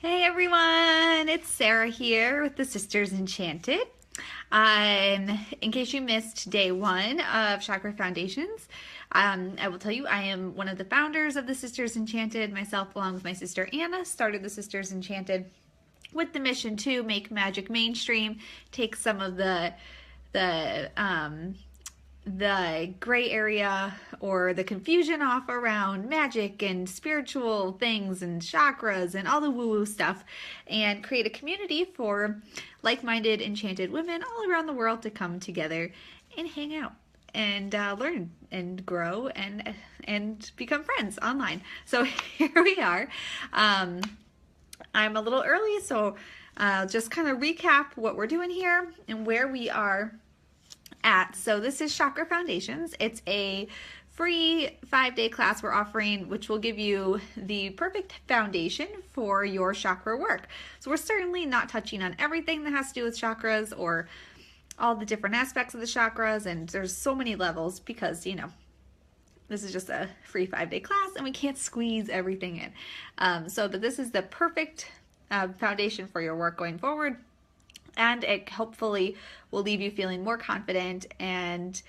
Hey everyone, it's Sarah here with the Sisters Enchanted. In case you missed day one of Chakra Foundations, I will tell you I am one of the founders of the Sisters Enchanted. Myself, along with my sister Anna, started the Sisters Enchanted with the mission to make magic mainstream, take some of the gray area or the confusion off around magic and spiritual things and chakras and all the woo-woo stuff, and create a community for like-minded enchanted women all around the world to come together and hang out and learn and grow and become friends online. So here we are. I'm a little early, so I'll just kind of recap what we're doing here and where we are at. So this is Chakra Foundations. It's a free 5-day class we're offering, which will give you the perfect foundation for your chakra work. So we're certainly not touching on everything that has to do with chakras or all the different aspects of the chakras, and there's so many levels because, you know, this is just a free 5-day class and we can't squeeze everything in. But this is the perfect foundation for your work going forward. And it hopefully will leave you feeling more confident and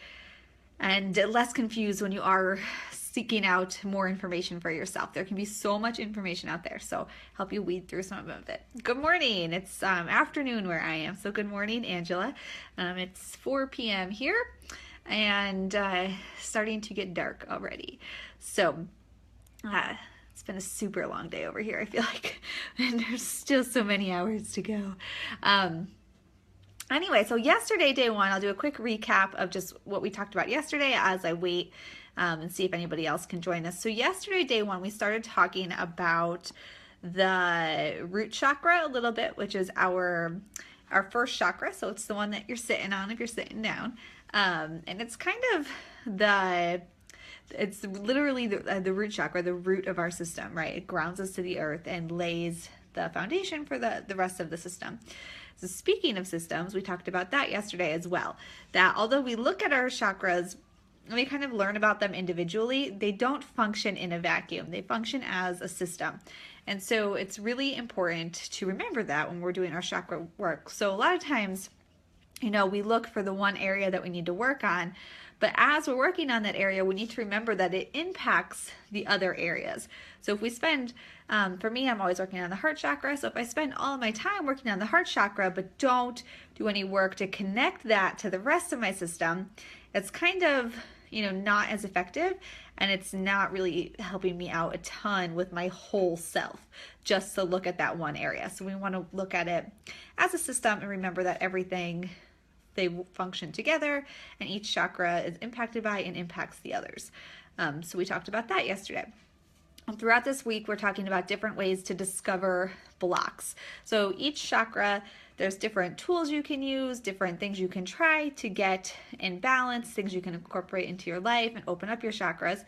less confused when you are seeking out more information for yourself. There can be so much information out there, so help you weed through some of it. Good morning. It's afternoon where I am, so good morning, Angela. It's 4 p.m. here and starting to get dark already. So it's been a super long day over here, I feel like, and there's still so many hours to go. Anyway, so yesterday, day one, I'll do a quick recap of just what we talked about yesterday as I wait and see if anybody else can join us. So yesterday, day one, we started talking about the root chakra a little bit, which is our first chakra. So it's the one that you're sitting on if you're sitting down. And it's kind of it's literally the root chakra, the root of our system, right? It grounds us to the earth and lays the foundation for the rest of the system. So speaking of systems, we talked about that yesterday as well, that although we look at our chakras and we kind of learn about them individually, they don't function in a vacuum. They function as a system. And so it's really important to remember that when we're doing our chakra work. So a lot of times, you know, we look for the one area that we need to work on, but as we're working on that area, we need to remember that it impacts the other areas. So if we spend, for me, I'm always working on the heart chakra. So if I spend all of my time working on the heart chakra, but don't do any work to connect that to the rest of my system, it's kind of, you know, not as effective, and it's not really helping me out a ton with my whole self, just to look at that one area. So we want to look at it as a system and remember that everything, they function together, and each chakra is impacted by and impacts the others. So we talked about that yesterday. Throughout this week, we're talking about different ways to discover blocks. So each chakra, there's different tools you can use, different things you can try to get in balance, things you can incorporate into your life and open up your chakras.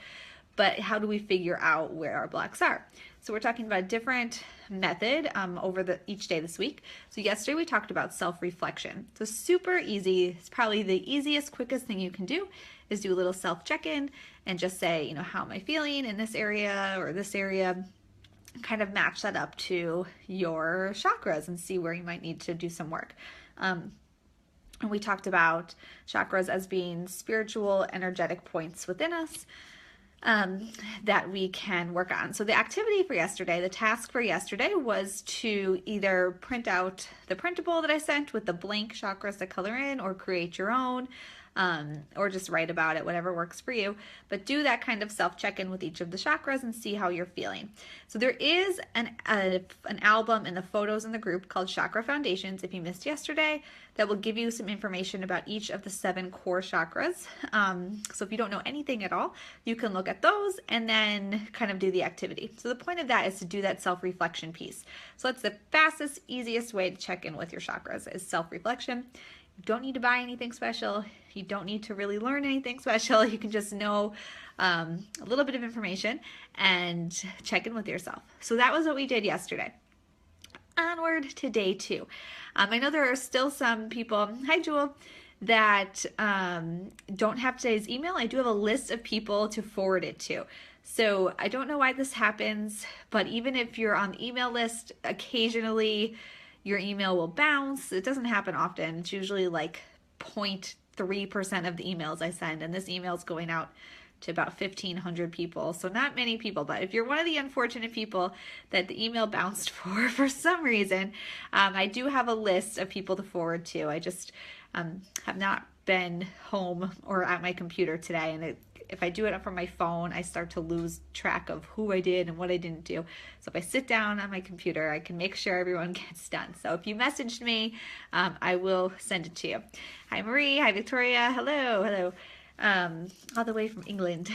But how do we figure out where our blocks are? So we're talking about a different method over each day this week. So yesterday we talked about self-reflection. So super easy. It's probably the easiest, quickest thing you can do is do a little self-check-in and just say, you know, how am I feeling in this area or this area? Kind of match that up to your chakras and see where you might need to do some work. And we talked about chakras as being spiritual, energetic points within us that we can work on. So the activity for yesterday, the task for yesterday was to either print out the printable that I sent with the blank chakras to color in, or create your own, or just write about it, whatever works for you. But do that kind of self-check-in with each of the chakras and see how you're feeling. So there is an album in the photos in the group called Chakra Foundations, if you missed yesterday, that will give you some information about each of the 7 core chakras. So if you don't know anything at all, you can look at those and then kind of do the activity. So the point of that is to do that self-reflection piece. So that's the fastest, easiest way to check in with your chakras, is self-reflection. You don't need to buy anything special. You don't need to really learn anything special. You can just know a little bit of information and check in with yourself. So that was what we did yesterday. Onward to day 2. I know there are still some people, hi Jewel, that don't have today's email. I do have a list of people to forward it to. So I don't know why this happens, but even if you're on the email list, occasionally your email will bounce. It doesn't happen often. It's usually like 0.3% of the emails I send, and this email is going out to about 1,500 people. So not many people, but if you're one of the unfortunate people that the email bounced for some reason, I do have a list of people to forward to. I just have not been home or at my computer today, and if I do it from my phone, I start to lose track of who I did and what I didn't do. So if I sit down on my computer, I can make sure everyone gets done. So if you messaged me, I will send it to you. Hi, Marie. Hi, Victoria. Hello. All the way from England.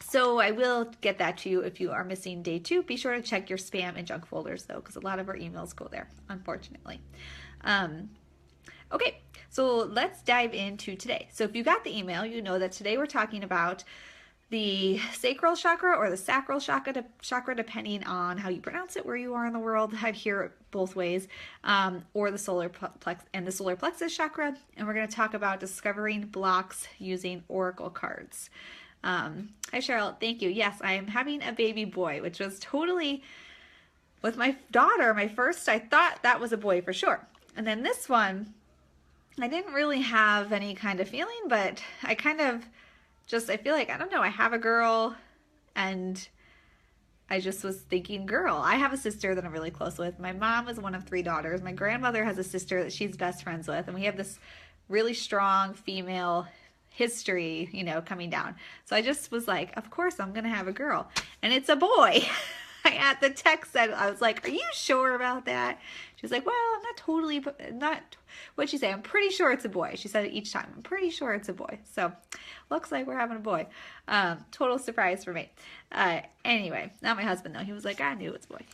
So I will get that to you if you are missing day 2. Be sure to check your spam and junk folders, though, because a lot of our emails go there, unfortunately. Okay, so let's dive into today. So if you got the email, you know that today we're talking about the sacral chakra or the sacral chakra, depending on how you pronounce it, where you are in the world. I hear it both ways, or the solar plexus chakra. And we're going to talk about discovering blocks using oracle cards. Hi, Cheryl. Thank you. Yes, I am having a baby boy, which was totally, with my daughter, my first, I thought that was a boy for sure. And then this one, I didn't really have any kind of feeling, but I kind of I feel like, I don't know, I have a girl, and I just was thinking girl. I have a sister that I'm really close with. My mom is one of 3 daughters. My grandmother has a sister that she's best friends with, and we have this really strong female history, coming down. So I just was like, of course I'm going to have a girl, and it's a boy. I had the text said, I was like, are you sure about that? She was like, well, what'd she say? I'm pretty sure it's a boy. She said it each time. I'm pretty sure it's a boy. So looks like we're having a boy. Total surprise for me. Anyway, not my husband though. He was like, I knew it's a boy.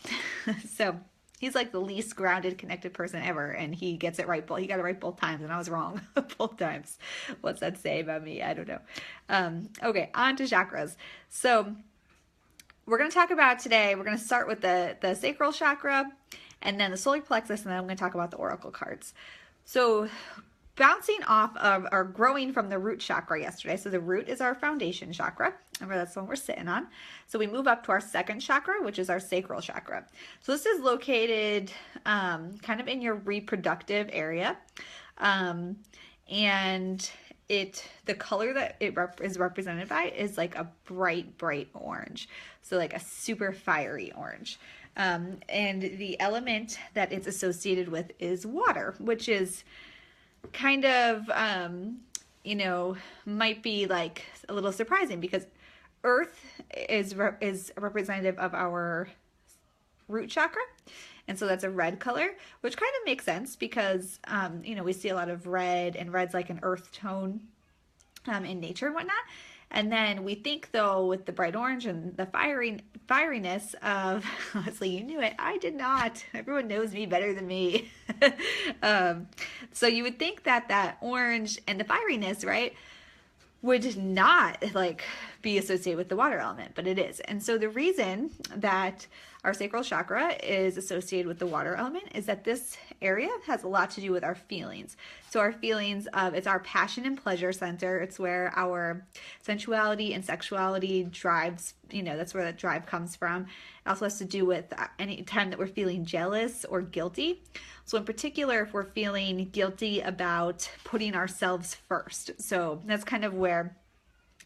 So he's like the least grounded, connected person ever. And he gets it right. He got it right both times. And I was wrong both times. What's that say about me? I don't know. Okay, on to chakras. So we're going to talk about today, we're going to start with the sacral chakra and then the solar plexus, and then I'm going to talk about the oracle cards. So bouncing off of or growing from the root chakra yesterday. So the root is our foundation chakra. Remember, that's the one we're sitting on. So we move up to our second chakra, which is our sacral chakra. So this is located kind of in your reproductive area. And the color that it is represented by is like a bright orange. So like a super fiery orange. And the element that it's associated with is water, which is kind of, might be like a little surprising because earth is representative of our root chakra. And so that's a red color, which kind of makes sense because, we see a lot of red, and red's like an earth tone in nature and whatnot. And then we think, though, with the bright orange and the fieriness of, honestly, you knew it. I did not. Everyone knows me better than me. So you would think that orange and the fieriness, right, would not be associated with the water element, but it is. And so the reason that our sacral chakra is associated with the water element is that this area has a lot to do with our feelings. So our feelings it's our passion and pleasure center. It's where our sensuality and sexuality drives, that's where that drive comes from. It also has to do with any time that we're feeling jealous or guilty. So in particular, if we're feeling guilty about putting ourselves first. So that's kind of where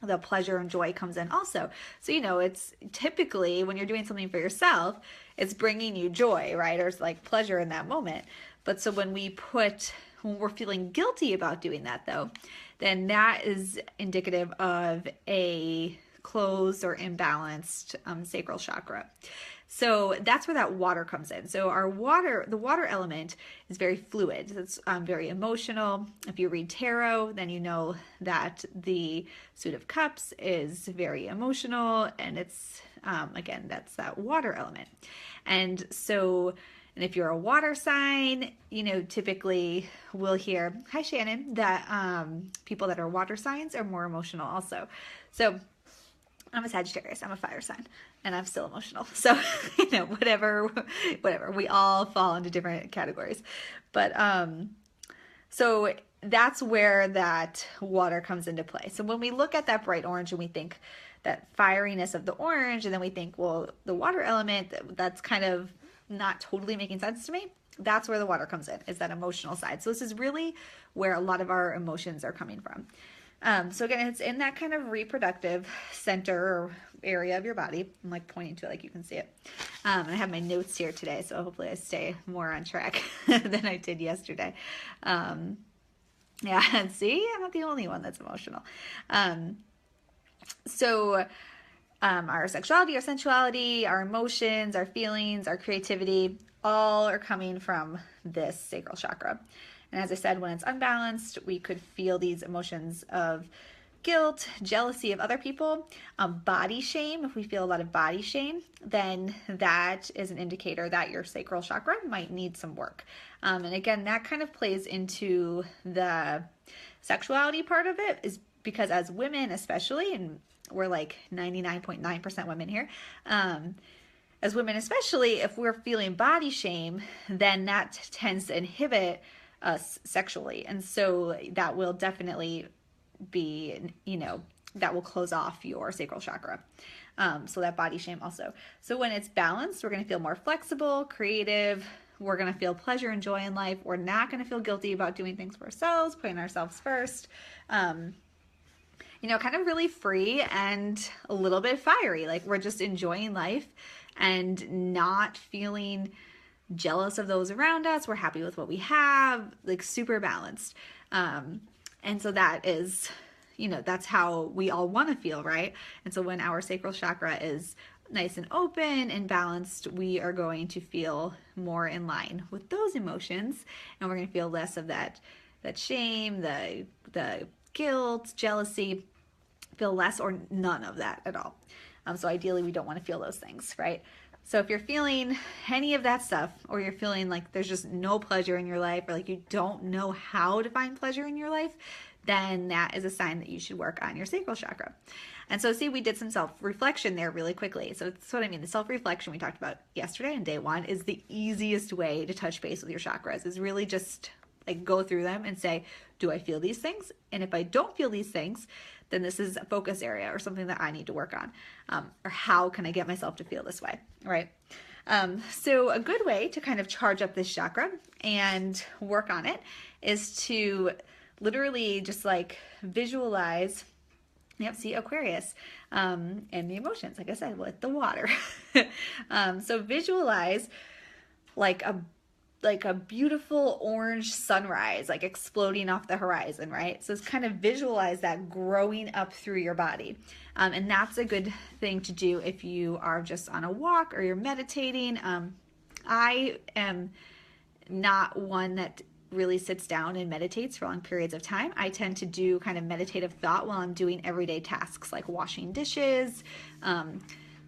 the pleasure and joy comes in also. So, it's typically when you're doing something for yourself, it's bringing you joy, right? Or it's like pleasure in that moment. But so when we're feeling guilty about doing that though, then that is indicative of a closed or imbalanced sacral chakra. So that's where that water comes in. So the water element is very fluid. It's very emotional. If you read tarot, then you know that the Suit of Cups is very emotional, and it's, again, that's that water element. And if you're a water sign, typically we'll hear, hi Shannon, that people that are water signs are more emotional also. So I'm a Sagittarius, I'm a fire sign, and I'm still emotional. So, whatever, we all fall into different categories. But, so that's where that water comes into play. So when we look at that bright orange and we think that fieriness of the orange, and then we think, well, the water element, that's kind of not totally making sense to me. That's where the water comes in, is that emotional side. So this is really where a lot of our emotions are coming from. So again, it's in that kind of reproductive center or area of your body. I'm like pointing to it like you can see it. And I have my notes here today, so hopefully I stay more on track than I did yesterday. Yeah, see, I'm not the only one that's emotional. Our sexuality, our sensuality, our emotions, our feelings, our creativity, all are coming from this sacral chakra. And as I said, when it's unbalanced, we could feel these emotions of guilt, jealousy of other people, body shame. If we feel a lot of body shame, then that is an indicator that your sacral chakra might need some work. And again, that kind of plays into the sexuality part of it, is because as women especially, and we're like 99.9% women here, as women especially, if we're feeling body shame, then that tends to inhibit us sexually. And so that will definitely be, that will close off your sacral chakra. So that body shame also. So when it's balanced, we're going to feel more flexible, creative. We're going to feel pleasure and joy in life. We're not going to feel guilty about doing things for ourselves, putting ourselves first. Kind of really free and a little bit fiery. Like we're just enjoying life and not feeling jealous of those around us. We're happy with what we have, like super balanced. And so that is, that's how we all want to feel, right? And so when our sacral chakra is nice and open and balanced, we are going to feel more in line with those emotions, and we're going to feel less of that shame, the guilt, jealousy, feel less or none of that at all. So ideally we don't want to feel those things, right? So if you're feeling any of that stuff, or you're feeling like there's just no pleasure in your life, or like you don't know how to find pleasure in your life, then that is a sign that you should work on your sacral chakra. And so see, we did some self-reflection there really quickly. So that's what I mean. The self-reflection we talked about yesterday in day one is the easiest way to touch base with your chakras, is really just like go through them and say, do I feel these things? And if I don't feel these things, then this is a focus area or something that I need to work on. Or how can I get myself to feel this way, right? So a good way to kind of charge up this chakra and work on it is to literally just like visualize, see Aquarius, and the emotions, like I said, with the water. So visualize like a beautiful orange sunrise, like exploding off the horizon, right? So it's kind of visualize that growing up through your body. And that's a good thing to do if you are just on a walk or you're meditating. I am not one that really sits down and meditates for long periods of time. I tend to do kind of meditative thought while I'm doing everyday tasks like washing dishes,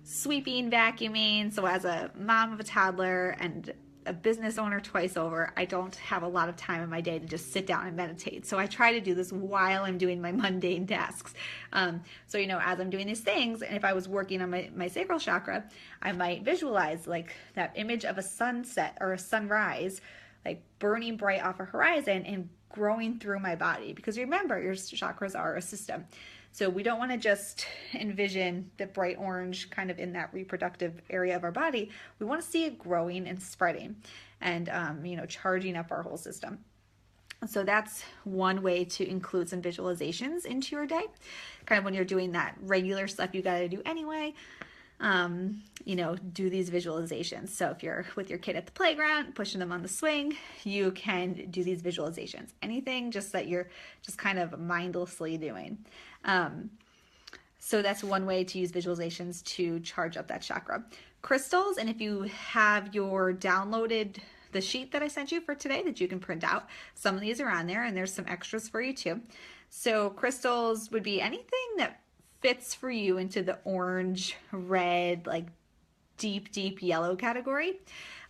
sweeping, vacuuming. So as a mom of a toddler and a business owner twice over, I don't have a lot of time in my day to just sit down and meditate. So I try to do this while I'm doing my mundane tasks. So, as I'm doing these things, and if I was working on my sacral chakra, I might visualize like that image of a sunset or a sunrise, like burning bright off a horizon and growing through my body. Because remember, your chakras are a system. So we don't want to just envision the bright orange kind of in that reproductive area of our body. We want to see it growing and spreading and, charging up our whole system. So that's one way to include some visualizations into your day. Kind of when you're doing that regular stuff you got to do anyway, do these visualizations. So if you're with your kid at the playground, pushing them on the swing, you can do these visualizations. Anything just that you're just kind of mindlessly doing. So that's one way to use visualizations to charge up that chakra. Crystals, and if you have your downloaded the sheet that I sent you for today that you can print out, some of these are on there, and there's some extras for you too. So crystals would be anything that fits for you into the orange, red, like deep yellow category.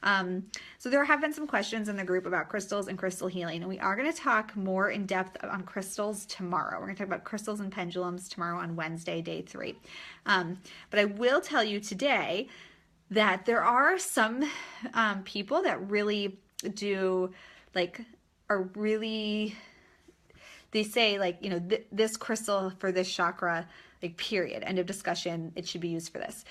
So there have been some questions in the group about crystals and crystal healing, and we are going to talk more in depth on crystals tomorrow. We're going to talk about crystals and pendulums tomorrow on Wednesday, day 3. But I will tell you today that there are some people that really do they say like, this crystal for this chakra like period, end of discussion. It should be used for this.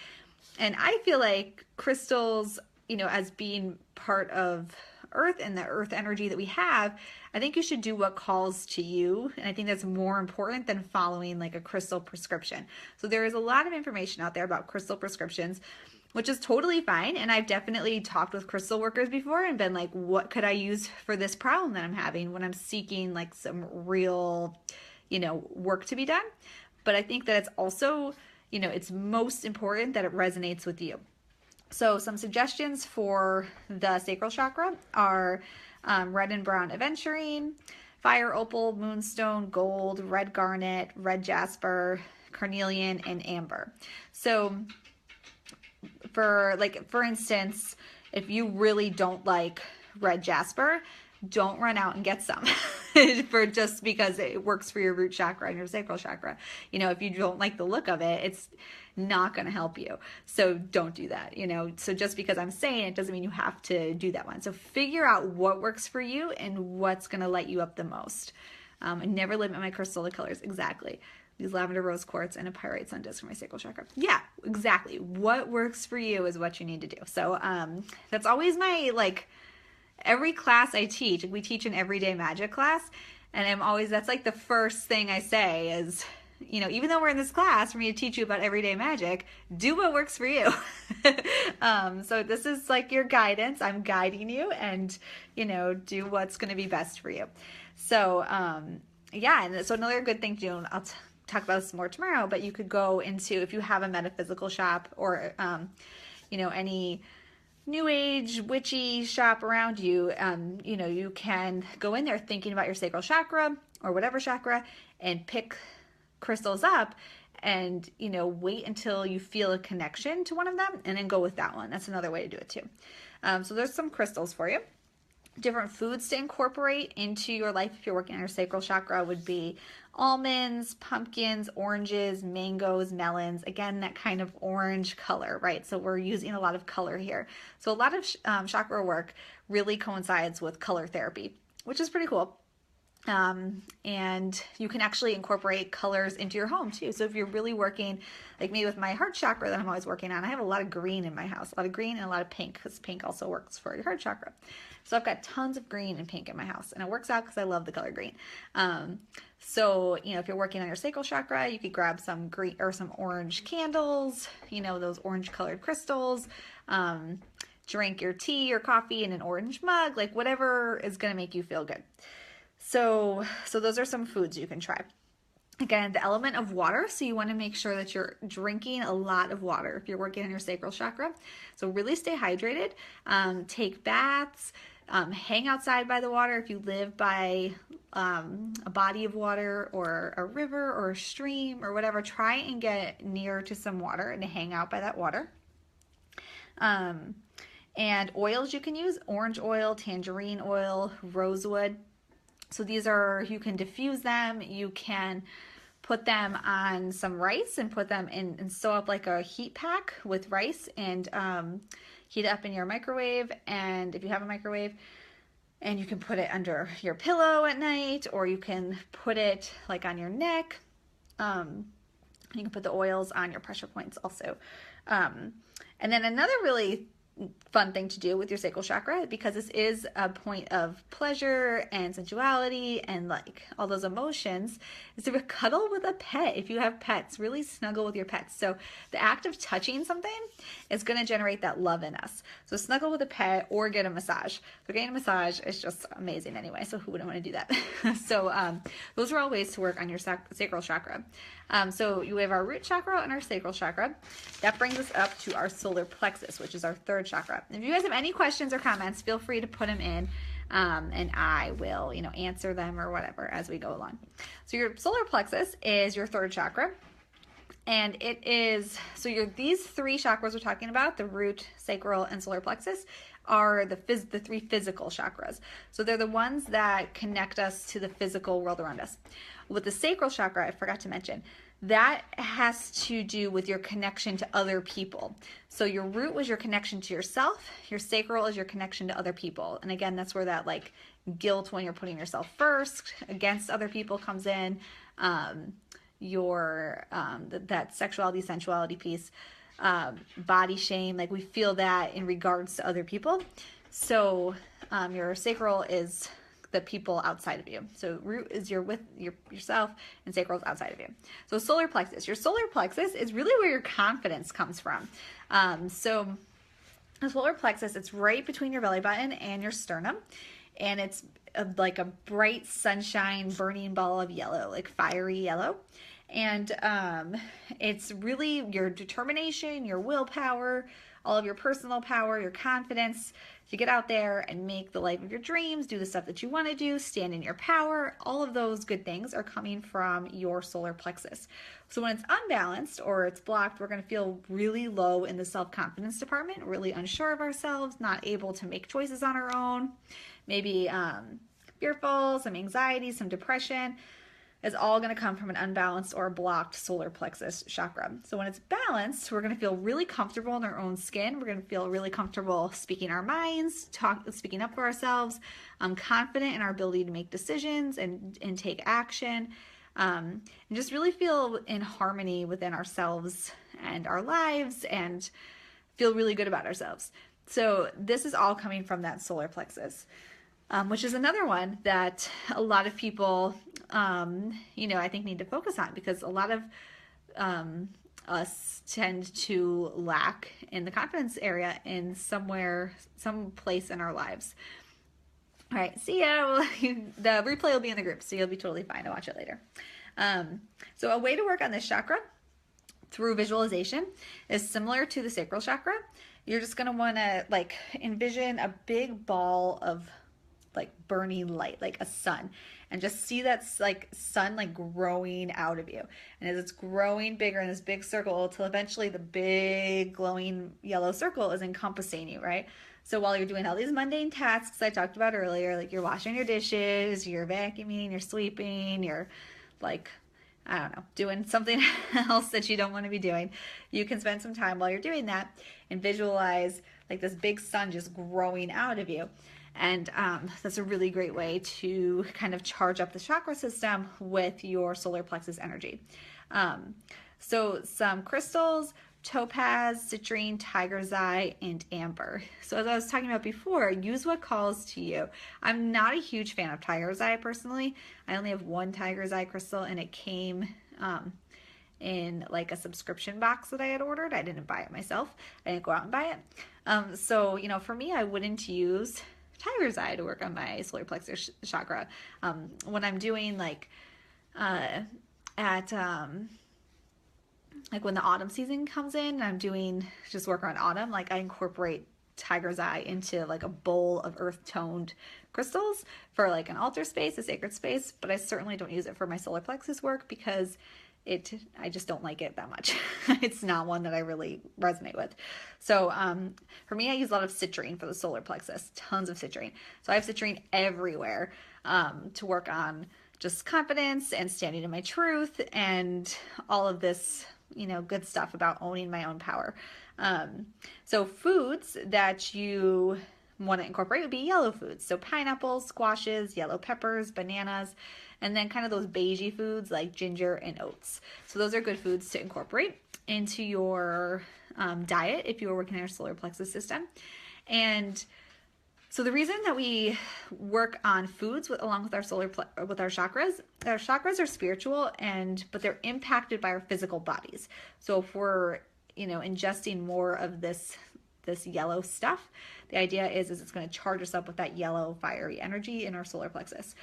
And I feel like crystals, as being part of earth and the earth energy that we have, I think you should do what calls to you. And I think that's more important than following like a crystal prescription. So there is a lot of information out there about crystal prescriptions, which is totally fine. And I've definitely talked with crystal workers before and been like, what could I use for this problem that I'm having when I'm seeking like some real, work to be done. But I think that it's also, it's most important that it resonates with you. So some suggestions for the sacral chakra are red and brown aventurine, fire opal, moonstone, gold, red garnet, red jasper, carnelian, and amber. So for instance, if you really don't like red jasper, don't run out and get some for just because it works for your root chakra and your sacral chakra. If you don't like the look of it, it's not going to help you. So don't do that. So just because I'm saying it doesn't mean you have to do that one. So figure out what works for you and what's going to light you up the most. I never limit my crystal to colors. Exactly. These lavender rose quartz and a pyrite sun disc for my sacral chakra. Yeah, exactly. What works for you is what you need to do. So that's always my every class I teach. We teach an everyday magic class, and that's like the first thing I say is, even though we're in this class for me to teach you about everyday magic, do what works for you. So this is like your guidance. I'm guiding you, and do what's going to be best for you. So yeah, and so another good thing to do, and I'll talk about this more tomorrow, but you could go into, if you have a metaphysical shop or any new age witchy shop around you, you can go in there thinking about your sacral chakra or whatever chakra and pick crystals up and wait until you feel a connection to one of them and then go with that one. That's another way to do it too. So there's some crystals for you. Different foods to incorporate into your life if you're working on your sacral chakra would be almonds, pumpkins, oranges, mangoes, melons. Again, that kind of orange color, right? So we're using a lot of color here. So a lot of chakra work really coincides with color therapy, which is pretty cool. And you can actually incorporate colors into your home too. So if you're really working, like me with my heart chakra that I'm always working on, I have a lot of green in my house, a lot of green and a lot of pink, because pink also works for your heart chakra. So I've got tons of green and pink in my house, and it works out because I love the color green. So, if you're working on your sacral chakra, you could grab some green or some orange candles, those orange colored crystals, drink your tea or coffee in an orange mug, like whatever is going to make you feel good. So those are some foods you can try. Again, the element of water. So you want to make sure that you're drinking a lot of water if you're working on your sacral chakra. So really stay hydrated, take baths, hang outside by the water. If you live by a body of water or a river or a stream or whatever, try and get near to some water and hang out by that water. And oils you can use, orange oil, tangerine oil, rosewood. So these are, you can diffuse them, you can put them on some rice and put them in and sew up like a heat pack with rice and heat it up in your microwave. And if you have a microwave, and you can put it under your pillow at night, or you can put it like on your neck. You can put the oils on your pressure points also. And then another really fun thing to do with your sacral chakra, because this is a point of pleasure and sensuality and like all those emotions, is to cuddle with a pet. If you have pets, really snuggle with your pets. So the act of touching something is going to generate that love in us. So snuggle with a pet or get a massage. So getting a massage is just amazing anyway. So who wouldn't want to do that? So those are all ways to work on your sacral chakra. So you have our root chakra and our sacral chakra. That brings us up to our solar plexus, which is our third chakra. If you guys have any questions or comments, feel free to put them in, and I will, answer them or whatever as we go along. So your solar plexus is your third chakra, and it is, so these three chakras we're talking about, the root, sacral, and solar plexus, are the three physical chakras. So they're the ones that connect us to the physical world around us. With the sacral chakra, I forgot to mention, that has to do with your connection to other people. So your root was your connection to yourself. Your sacral is your connection to other people. And again, that's where that guilt when you're putting yourself first against other people comes in. your that sexuality, sensuality piece, body shame. Like we feel that in regards to other people. So your sacral is the people outside of you. So root is you're with yourself, and sacral is outside of you. So solar plexus. Your solar plexus is really where your confidence comes from. So the solar plexus, it's right between your belly button and your sternum, and it's like a bright sunshine burning ball of yellow, like fiery yellow. And it's really your determination, your willpower, all of your personal power, your confidence to get out there and make the life of your dreams, do the stuff that you want to do, stand in your power. All of those good things are coming from your solar plexus. So when it's unbalanced or it's blocked, we're going to feel really low in the self-confidence department, really unsure of ourselves, not able to make choices on our own, maybe fearful, some anxiety, some depression. Is all going to come from an unbalanced or blocked solar plexus chakra. So when it's balanced, we're going to feel really comfortable in our own skin. We're going to feel really comfortable speaking our minds, speaking up for ourselves, confident in our ability to make decisions and take action, and just really feel in harmony within ourselves and our lives and feel really good about ourselves. So this is all coming from that solar plexus. Which is another one that a lot of people, I think need to focus on, because a lot of us tend to lack in the confidence area in some place in our lives. All right, see ya. The replay will be in the group, so you'll be totally fine to watch it later. So a way to work on this chakra through visualization is similar to the sacral chakra. You're just going to want to envision a big ball of burning light, like a sun, and just see that sun growing out of you. And as it's growing bigger in this big circle till eventually the big glowing yellow circle is encompassing you, right? So while you're doing all these mundane tasks I talked about earlier, like you're washing your dishes, you're vacuuming, you're sweeping, you're doing something else that you don't want to be doing, you can spend some time while you're doing that and visualize this big sun just growing out of you. And that's a really great way to kind of charge up the chakra system with your solar plexus energy. So some crystals: topaz, citrine, tiger's eye, and amber. So as I was talking about before, use what calls to you. I'm not a huge fan of tiger's eye personally. I only have one tiger's eye crystal, and it came in a subscription box that I had ordered. I didn't buy it myself. I didn't go out and buy it. So for me, I wouldn't use tiger's eye to work on my solar plexus chakra. When I'm doing when the autumn season comes in, I'm doing just work on autumn, I incorporate tiger's eye into a bowl of earth toned crystals for an altar space, a sacred space, but I certainly don't use it for my solar plexus work because I just don't like it that much. It's not one that I really resonate with. So for me, I use a lot of citrine for the solar plexus, tons of citrine. So I have citrine everywhere to work on just confidence and standing in my truth and all of this, good stuff about owning my own power. So foods that you want to incorporate would be yellow foods. So pineapples, squashes, yellow peppers, bananas, and then kind of those beigey foods like ginger and oats. So those are good foods to incorporate into your diet if you are working on your solar plexus system. And so the reason that we work on foods along with our with our chakras are spiritual, but they're impacted by our physical bodies. So if we're ingesting more of this yellow stuff, the idea is it's going to charge us up with that yellow fiery energy in our solar plexus.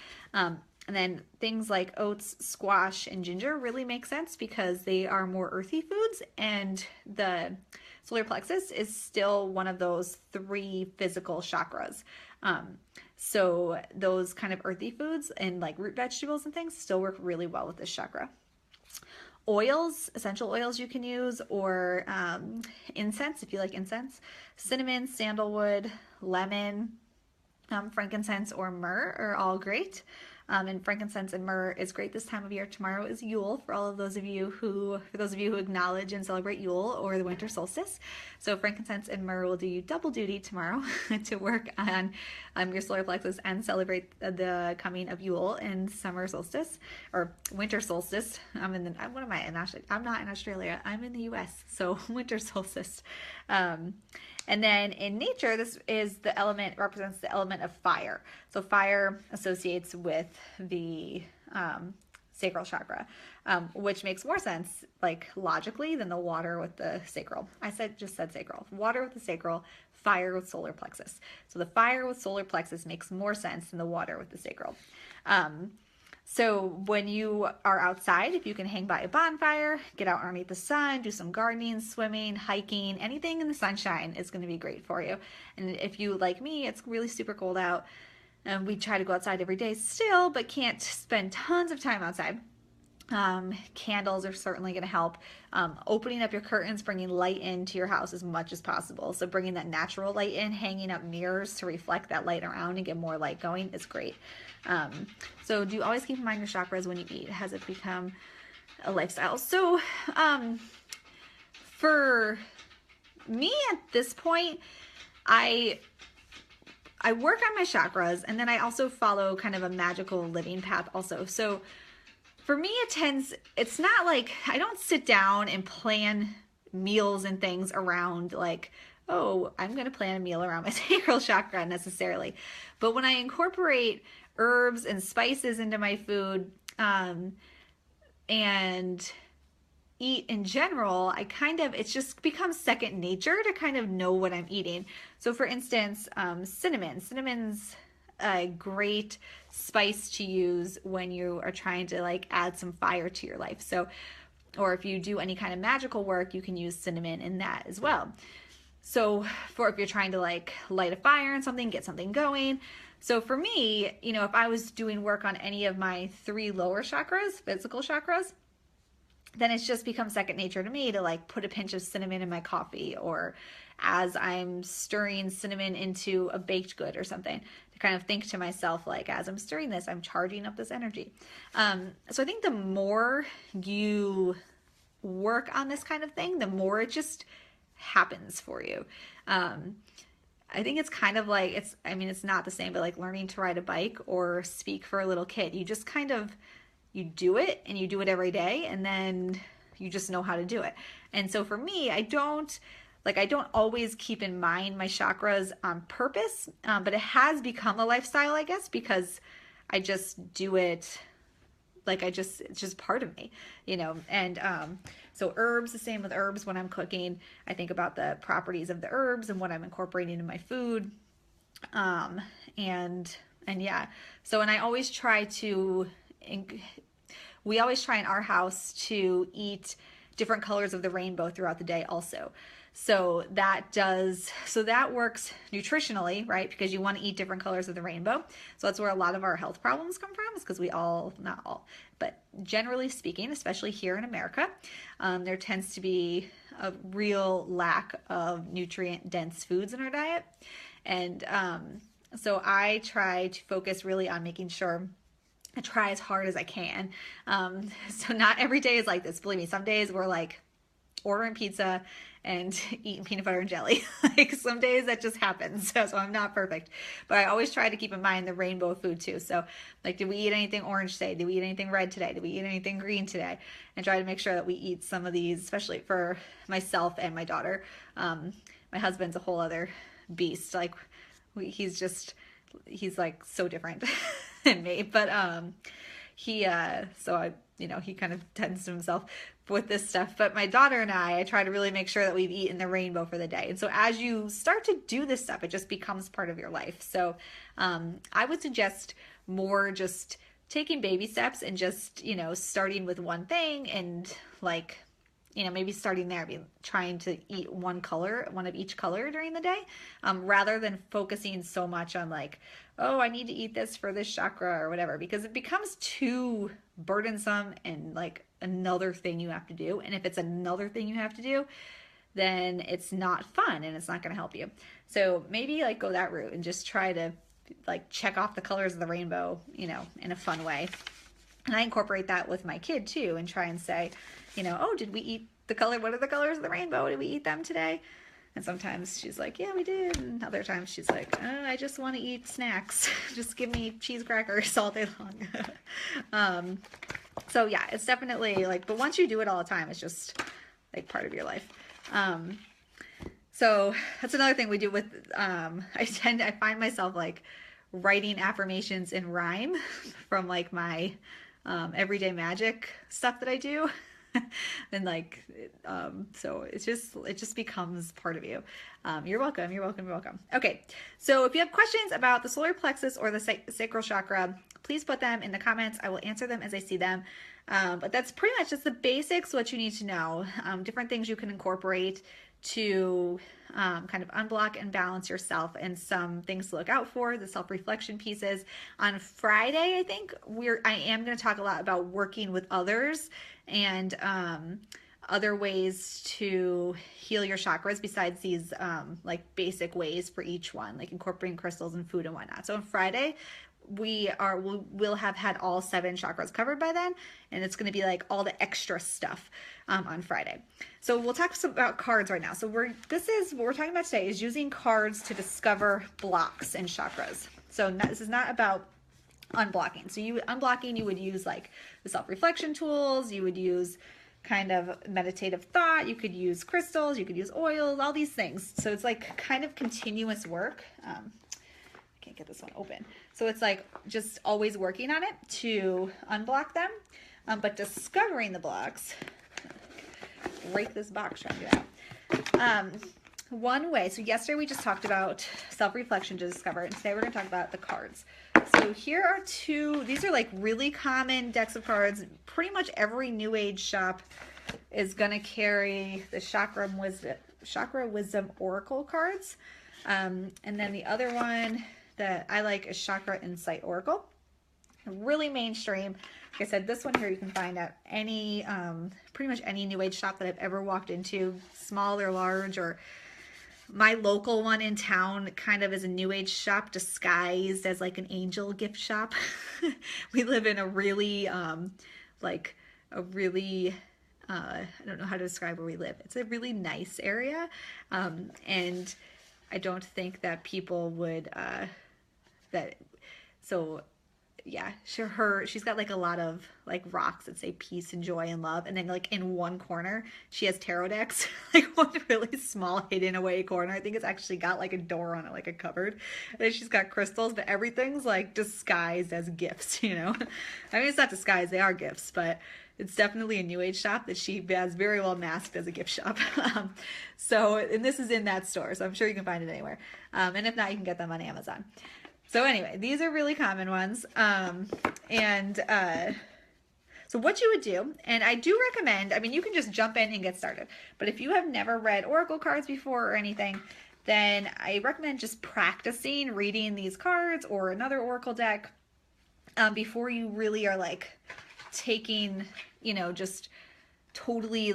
And then things like oats, squash, and ginger really make sense because they are more earthy foods, and the solar plexus is still one of those 3 physical chakras. So those kind of earthy foods and root vegetables and things still work really well with this chakra. Oils, essential oils you can use, or incense if you like incense. Cinnamon, sandalwood, lemon, frankincense, or myrrh are all great. And frankincense and myrrh is great this time of year. Tomorrow is Yule for those of you who acknowledge and celebrate Yule or the winter solstice. So frankincense and myrrh will do you double duty tomorrow to work on your solar plexus and celebrate the coming of Yule and summer solstice or winter solstice. I'm not in Australia. I'm in the US. So winter solstice. And then in nature, this is represents the element of fire. So fire associates with the sacral chakra, which makes more sense, like logically, than the water with the sacral. Just said sacral. Water with the sacral, fire with solar plexus. So the fire with solar plexus makes more sense than the water with the sacral. So when you are outside, if you can hang by a bonfire, get out underneath the sun, do some gardening, swimming, hiking, anything in the sunshine is going to be great for you. And if you, like me, it's really super cold out, and we try to go outside every day still, but can't spend tons of time outside. Candles are certainly going to help. Opening up your curtains, bringing light into your house as much as possible. So bringing that natural light in, hanging up mirrors to reflect that light around and get more light going is great. So do always keep in mind your chakras when you eat. Has it become a lifestyle? So, for me at this point, I work on my chakras, and then I also follow kind of a magical living path also. So for me, it's not like I don't sit down and plan meals and things around like, oh, I'm going to plan a meal around my sacral chakra necessarily. But when I incorporate herbs and spices into my food, and eat in general, it just becomes second nature to kind of know what I'm eating. So for instance, cinnamon's a great spice to use when you are trying to like add some fire to your life. So, or if you do any kind of magical work, you can use cinnamon in that as well. So if you're trying to like light a fire and something, get something going. So for me, if I was doing work on any of my 3 lower chakras, physical chakras, then it's just become second nature to me to like put a pinch of cinnamon in my coffee, or as I'm stirring cinnamon into a baked good or something, to kind of think to myself, like, as I'm stirring this, I'm charging up this energy. So I think the more you work on this kind of thing, the more it just happens for you. I think it's kind of like, it's not the same, but like learning to ride a bike or speak for a little kid. You just kind of, you do it, and you do it every day, and then you just know how to do it. And so for me, I don't always keep in mind my chakras on purpose, but it has become a lifestyle, I guess, because I just do it. It's just part of me, and so herbs, the same with herbs. When I'm cooking, I think about the properties of the herbs and what I'm incorporating in my food. And yeah, so, and I always try to, we always try in our house to eat different colors of the rainbow throughout the day also. So that works nutritionally, right? Because you want to eat different colors of the rainbow. So that's where a lot of our health problems come from, is because not all, but generally speaking, especially here in America, there tends to be a real lack of nutrient dense foods in our diet. And so I try to focus really on making sure I try as hard as I can. So not every day is like this. Believe me, some days we're like ordering pizza and eating peanut butter and jelly. Like some days that just happens. So I'm not perfect, but I always try to keep in mind the rainbow food too. So like, did we eat anything orange today? Did we eat anything red today? Did we eat anything green today? And try to make sure that we eat some of these, especially for myself and my daughter. My husband's a whole other beast. Like he's like so different than me, but he kind of tends to himself with this stuff. But my daughter and I try to really make sure that we've eaten the rainbow for the day. And so as you start to do this stuff, it just becomes part of your life. So I would suggest more just taking baby steps and just, starting with one thing, and like, maybe starting there, trying to eat one of each color during the day, rather than focusing so much on like, oh, I need to eat this for this chakra or whatever, because it becomes too burdensome and like another thing you have to do. And if it's another thing you have to do, then it's not fun and it's not going to help you. So maybe like go that route and just try to like check off the colors of the rainbow, you know, in a fun way. And I incorporate that with my kid too, and try and say, you know, oh, did we eat what are the colors of the rainbow? Did we eat them today? And sometimes she's like, yeah, we did. And other times she's like, I just want to eat snacks. Just give me cheese crackers all day long. So yeah, it's definitely like, but once you do it all the time, it's just like part of your life. So that's another thing we do with, I find myself like writing affirmations in rhyme from like my everyday magic stuff that I do. And like, so it just becomes part of you. You're welcome. You're welcome. You're welcome. Okay. So if you have questions about the solar plexus or the sacral chakra, please put them in the comments. I will answer them as I see them. But that's pretty much just the basics, what you need to know. Different things you can incorporate to kind of unblock and balance yourself, and some things to look out for, the self-reflection pieces. On Friday, I think I am going to talk a lot about working with others and other ways to heal your chakras besides these like basic ways for each one, like incorporating crystals and food and whatnot. So on Friday, we'll have had all 7 chakras covered by then, and it's going to be like all the extra stuff on Friday. So we'll talk about cards right now. So what we're talking about today is using cards to discover blocks and chakras. So this is not about unblocking. So unblocking, you would use like the self-reflection tools, you would use kind of meditative thought, you could use crystals, you could use oils, all these things. So it's like kind of continuous work. Can't get this one open. So it's like just always working on it to unblock them, but discovering the blocks, break this box trying to do that. One way, so yesterday we just talked about self-reflection to discover, and today we're going to talk about the cards. So here are 2, these are like really common decks of cards. Pretty much every New Age shop is going to carry the Chakra Wisdom Oracle cards. And then the other one that I like is Chakra Insight Oracle. Really mainstream. Like I said, this one here you can find at any, pretty much any New Age shop that I've ever walked into, small or large, or my local one in town kind of is a New Age shop disguised as like an angel gift shop. We live in a really, I don't know how to describe where we live. It's a really nice area. And I don't think that people would, so yeah, she's got like a lot of like rocks that say peace and joy and love, and then like in one corner she has tarot decks, like one really small hidden away corner. I think it's actually got like a door on it, like a cupboard, and then she's got crystals, but everything's like disguised as gifts, you know. I mean, it's not disguised, they are gifts, but it's definitely a New Age shop that she has very well masked as a gift shop. And this is in that store, so I'm sure you can find it anywhere, and if not, you can get them on Amazon. So anyway, these are really common ones. So what you would do, and I do recommend, I mean, you can just jump in and get started, but if you have never read oracle cards before or anything, then I recommend just practicing reading these cards or another oracle deck before you really are like taking, you know, just totally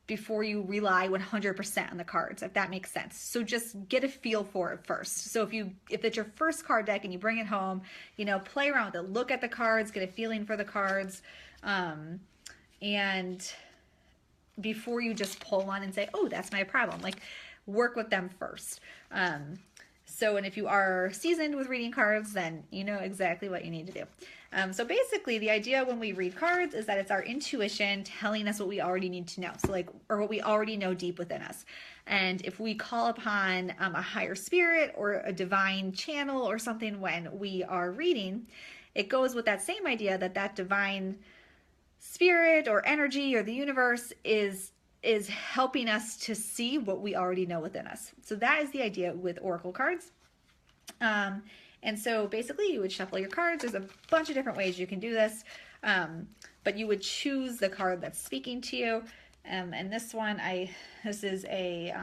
before you rely 100% on the cards, if that makes sense. So just get a feel for it first. So if it's your first card deck and you bring it home, you know, play around with it, look at the cards, get a feeling for the cards, and before you just pull one and say, oh, that's my problem, like work with them first. And if you are seasoned with reading cards, then you know exactly what you need to do. So basically the idea when we read cards is that it's our intuition telling us what we already need to know. So or what we already know deep within us. And if we call upon a higher spirit or a divine channel or something when we are reading, it goes with that same idea that divine spirit or energy or the universe is helping us to see what we already know within us. So that is the idea with oracle cards. And so basically you would shuffle your cards. There's a bunch of different ways you can do this, but you would choose the card that's speaking to you. And this one, this is a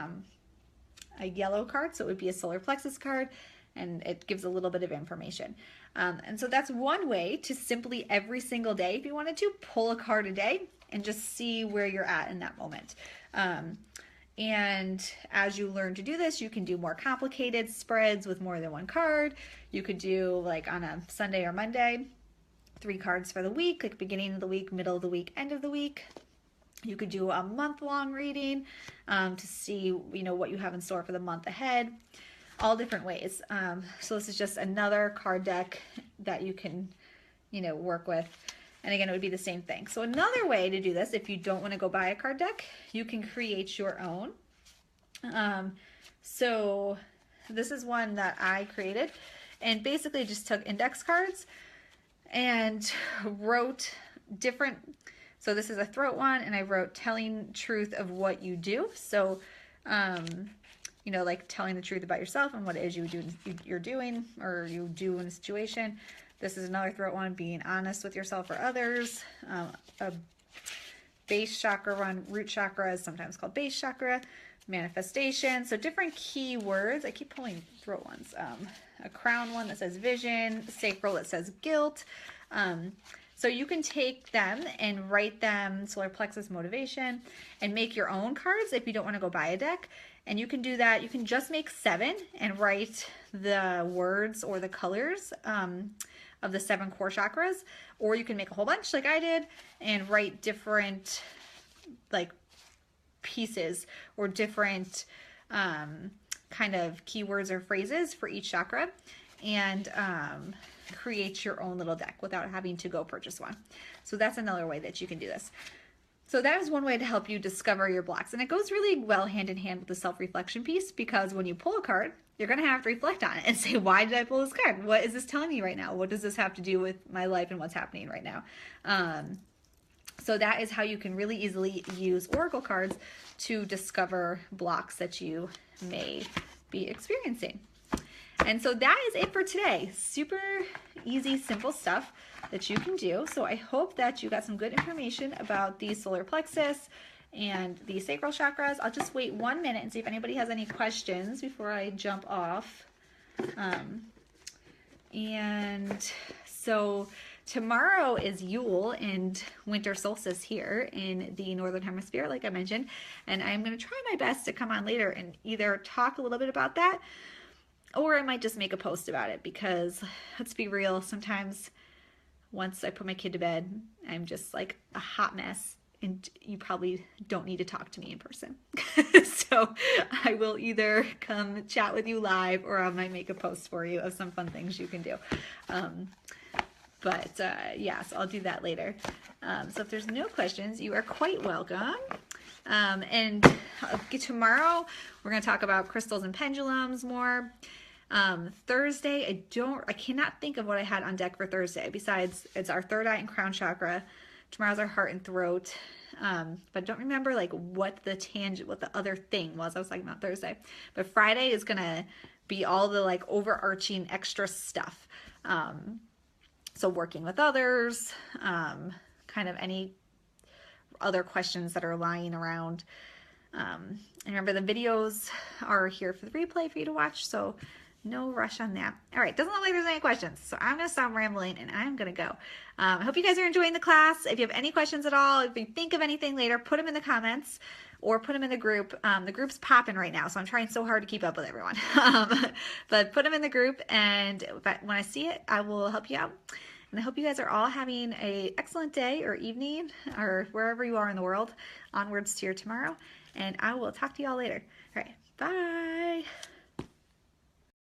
yellow card, so it would be a solar plexus card, and it gives a little bit of information. And so that's one way to simply every single day, if you wanted to, pull a card a day and just see where you're at in that moment. And as you learn to do this, you can do more complicated spreads with more than one card. You could do like on a Sunday or Monday, 3 cards for the week, like beginning of the week, middle of the week, end of the week. You could do a month-long reading to see, what you have in store for the month ahead. All different ways. So this is just another card deck that you can, work with. And again, it would be the same thing. So another way to do this, if you don't want to go buy a card deck, you can create your own. So this is one that I created, and basically just took index cards and wrote different. So this is a throat one, and I wrote telling truth of what you do. So, like telling the truth about yourself and what it is you're doing or you do in a situation. This is another throat one, being honest with yourself or others. A base chakra one, root chakra is sometimes called base chakra. Manifestation, so different key words. I keep pulling throat ones. A crown one that says vision, sacral that says guilt. So you can take them and write them, solar plexus motivation, and make your own cards if you don't want to go buy a deck. And you can do that. You can just make 7 and write the words or the colors of the 7 core chakras, or you can make a whole bunch like I did and write different like pieces or different kind of keywords or phrases for each chakra, and create your own little deck without having to go purchase one. So that's another way that you can do this. So that is one way to help you discover your blocks. And it goes really well hand in hand with the self-reflection piece, because when you pull a card, you're going to have to reflect on it and say, why did I pull this card? What is this telling me right now? What does this have to do with my life and what's happening right now? So that is how you can really easily use oracle cards to discover blocks that you may be experiencing. And so that is it for today. Super easy, simple stuff that you can do. So I hope that you got some good information about the solar plexus and the sacral chakras. I'll just wait 1 minute and see if anybody has any questions before I jump off. And so tomorrow is Yule and winter solstice here in the Northern Hemisphere, like I mentioned. And I'm going to try my best to come on later and either talk a little bit about that, or I might just make a post about it, because let's be real, sometimes once I put my kid to bed, I'm just like a hot mess, and you probably don't need to talk to me in person. So I will either come chat with you live, or I might make a post for you of some fun things you can do. Yeah, so I'll do that later. So if there's no questions, you are quite welcome. And tomorrow we're going to talk about crystals and pendulums more. Thursday, I cannot think of what I had on deck for Thursday. Besides, it's our third eye and crown chakra. Tomorrow's our heart and throat. But I don't remember like what the other thing was I was talking about Thursday. But Friday is going to be all the like overarching extra stuff. So working with others, kind of any other questions that are lying around. And remember, the videos are here for the replay for you to watch, so no rush on that. All right, doesn't look like there's any questions, so I'm going to stop rambling and I'm going to go. I hope you guys are enjoying the class. If you have any questions at all, if you think of anything later, put them in the comments or put them in the group. The group's popping right now, so I'm trying so hard to keep up with everyone. But put them in the group, and when I see it, I will help you out. And I hope you guys are all having an excellent day or evening, or wherever you are in the world, onwards to your tomorrow. And I will talk to you all later. All right, bye.